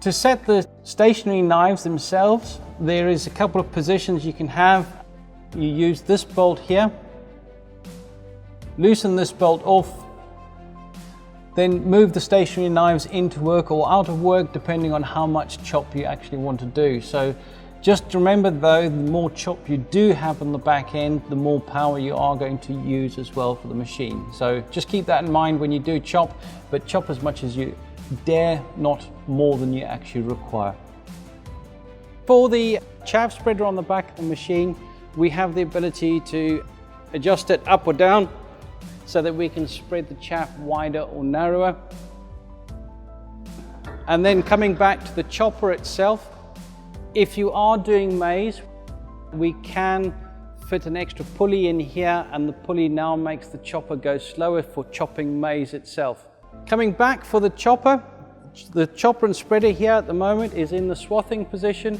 To set the stationary knives themselves, there is a couple of positions you can have. You use this bolt here, loosen this bolt off, then move the stationary knives into work or out of work depending on how much chop you actually want to do. So just remember though, the more chop you do have on the back end, the more power you are going to use as well for the machine. So just keep that in mind when you do chop, but chop as much as you dare, not more than you actually require. For the chaff spreader on the back of the machine, we have the ability to adjust it up or down so that we can spread the chaff wider or narrower. And then coming back to the chopper itself, if you are doing maize, we can fit an extra pulley in here, and the pulley now makes the chopper go slower for chopping maize itself. Coming back for the chopper and spreader here at the moment is in the swathing position.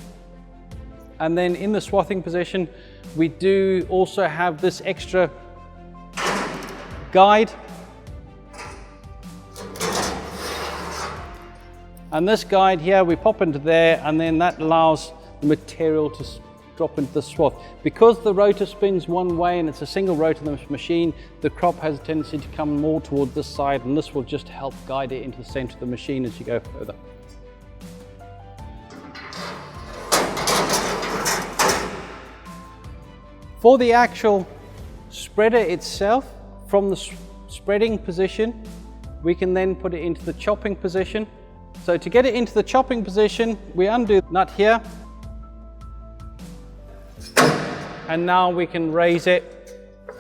And then in the swathing position, we do also have this extra guide. And this guide here, we pop into there, and then that allows the material to drop into the swath. Because the rotor spins one way and it's a single rotor in this machine, the crop has a tendency to come more toward this side, and this will just help guide it into the center of the machine as you go further. For the actual spreader itself, from the spreading position, we can then put it into the chopping position. So to get it into the chopping position, we undo the nut here, and now we can raise it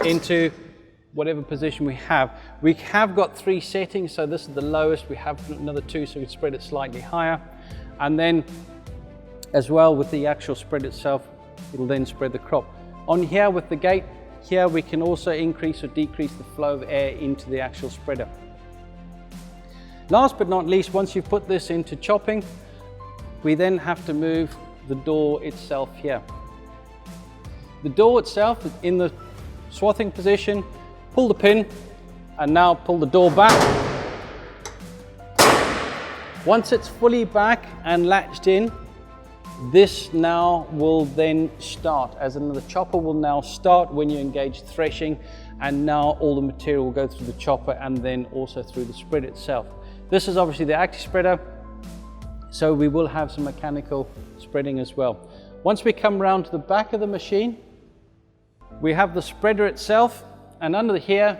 into whatever position we have. We have got 3 settings, so this is the lowest. We have another 2, so we spread it slightly higher. And then as well with the actual spread itself, it'll then spread the crop. On here with the gate, here we can also increase or decrease the flow of air into the actual spreader. Last but not least, once you've put this into chopping, we then have to move the door itself here. The door itself is in the swathing position. Pull the pin and now pull the door back. Once it's fully back and latched in, this now will then start, as in the chopper will now start when you engage threshing, and now all the material will go through the chopper and then also through the spreader itself. This is obviously the active spreader, so we will have some mechanical spreading as well. Once we come round to the back of the machine, we have the spreader itself, and under here,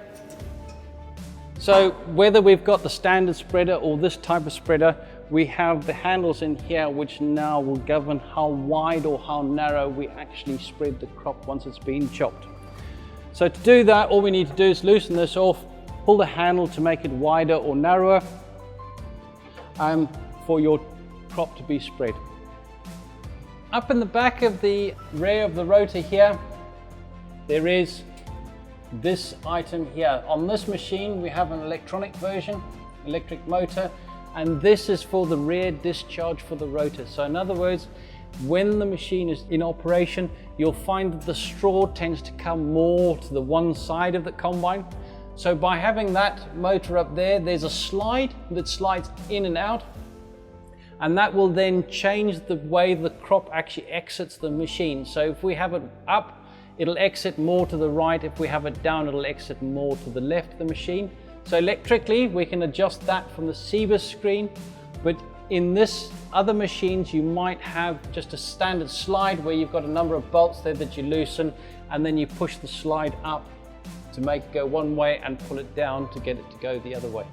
so whether we've got the standard spreader or this type of spreader, we have the handles in here which now will govern how wide or how narrow we actually spread the crop once it's been chopped. So to do that, all we need to do is loosen this off, pull the handle to make it wider or narrower for your crop to be spread. Up in the back of the rear of the rotor here, there is this item here. On this machine we have an electronic version, electric motor, and this is for the rear discharge for the rotor. So in other words, when the machine is in operation, you'll find that the straw tends to come more to the one side of the combine. So by having that motor up there, there's a slide that slides in and out, and that will then change the way the crop actually exits the machine. So if we have it up, it'll exit more to the right. If we have it down, it'll exit more to the left of the machine. So electrically, we can adjust that from the CBUS screen, but in this other machines, you might have just a standard slide where you've got a number of bolts there that you loosen, and then you push the slide up to make it go one way and pull it down to get it to go the other way.